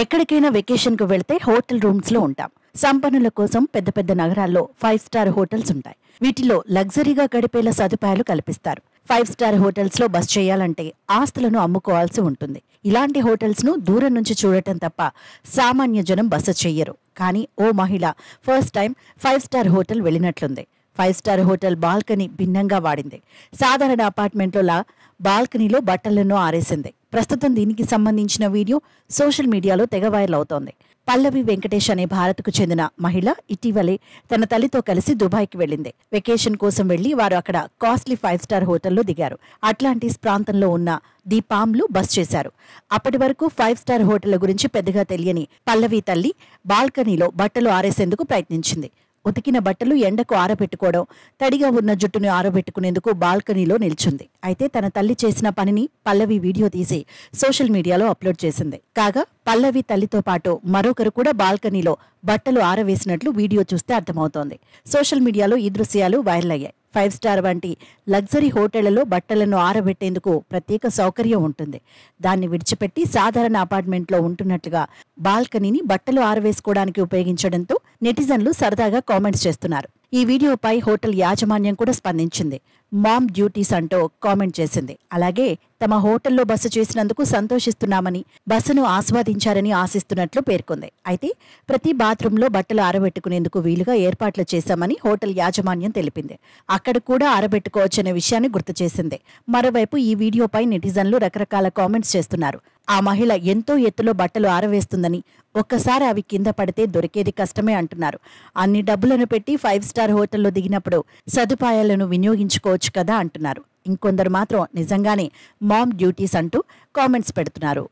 ఎక్కడికైనా వెకేషన్‌కు వెళ్తే హోటల్ రూమ్స్‌లో ఉంటాం. సంపన్నుల కోసం పెద్ద పెద్ద నగరాల్లో 5 స్టార్ హోటల్స్ ఉంటాయి. వీటిలో లగ్జరీగా గడిపేలా సదుపాయాలు కల్పిస్తారు. 5 స్టార్ హోటల్స్‌లో బస చేయాలంటే ఆస్తులను అమ్ముకోవాల్సి ఉంటుంది. ఇలాంటి హోటల్స్‌ను దూరం నుంచి చూడటం తప్ప సామాన్య జనం బస చెయ్యరు. కానీ ఓ మహిళ ఫస్ట్ టైం 5 స్టార్ హోటల్ వెళ్ళినట్లుంది. 5 స్టార్ హోటల్ బాల్కనీ భిన్నంగా వాడింది. సాధారణ అపార్ట్మెంట్లోలా బాల్కనీలో బట్టలను ఆరేసింది. ప్రస్తుతం దీనికి సంబంధించిన వీడియో సోషల్ మీడియాలో తెగ వైరల్ అవుతోంది. పల్లవి వెంకటేష్ అనే భారత్కు చెందిన మహిళ ఇటీవలే తన తల్లితో కలిసి దుబాయ్కి వెళ్ళింది. వెకేషన్ కోసం వెళ్లి వారు అక్కడ కాస్ట్లీ 5 స్టార్ హోటల్లో దిగారు. అట్లాంటిస్ ప్రాంతంలో ఉన్న ది పామ్‌లో బస్ చేశారు. అప్పటి వరకు 5 స్టార్ హోటళ్ల గురించి పెద్దగా తెలియని పల్లవి తల్లి బాల్కనీలో బట్టలు ఆరేసేందుకు ప్రయత్నించింది. ఉతికిన బట్టలు ఎండకు ఆరబెట్టుకోవడం, తడిగా ఉన్న జుట్టును ఆరబెట్టుకునేందుకు బాల్కనీలో నిల్చుంది. అయితే తన తల్లి చేసిన పనిని పల్లవి వీడియో తీసి సోషల్ మీడియాలో అప్లోడ్ చేసింది. కాగా పల్లవి తల్లితో పాటు మరొకరు కూడా బాల్కనీలో బట్టలు ఆరవేసినట్లు వీడియో చూస్తే అర్థమవుతోంది. సోషల్ మీడియాలో ఈ దృశ్యాలు వైరల్ అయ్యాయి. 5 స్టార్ వంటి లగ్జరీ హోటళ్లలో బట్టలను ఆరబెట్టేందుకు ప్రత్యేక సౌకర్యం ఉంటుంది. దాన్ని విడిచిపెట్టి సాధారణ అపార్ట్మెంట్లో ఉంటున్నట్లుగా బాల్కనీని బట్టలు ఆరవేసుకోవడానికి ఉపయోగించడంతో నెటిజన్లు సరదాగా కామెంట్స్ చేస్తున్నారు. ఈ వీడియోపై హోటల్ యాజమాన్యం కూడా స్పందించింది. మామ్ డ్యూటీస్ అంటూ కామెంట్ చేసింది. అలాగే తమ హోటల్లో బస చేసినందుకు సంతోషిస్తున్నామని, బసను ఆస్వాదించారని ఆశిస్తున్నట్లు పేర్కొంది. అయితే ప్రతి బాత్రూంలో బట్టలు ఆరబెట్టుకునేందుకు వీలుగా ఏర్పాట్లు చేశామని హోటల్ యాజమాన్యం తెలిపింది. అక్కడ కూడా ఆరబెట్టుకోవచ్చనే విషయాన్ని గుర్తు చేసింది. మరోవైపు ఈ వీడియోపై నెటిజన్లు రకరకాల కామెంట్స్ చేస్తున్నారు. ఆ మహిళ ఎంతో ఎత్తులో బట్టలు ఆరవేస్తుందని, ఒక్కసారి అవి కింద పడితే దొరికేది కష్టమే అంటున్నారు. అన్ని డబ్బులను పెట్టి 5 స్టార్ హోటల్లో దిగినప్పుడు సదుపాయాలను వినియోగించుకోవచ్చు కదా అంటున్నారు. ఇంకొందరు మాత్రం నిజంగానే మామ్ డ్యూటీస్ అంటూ కామెంట్స్ పెడుతున్నారు.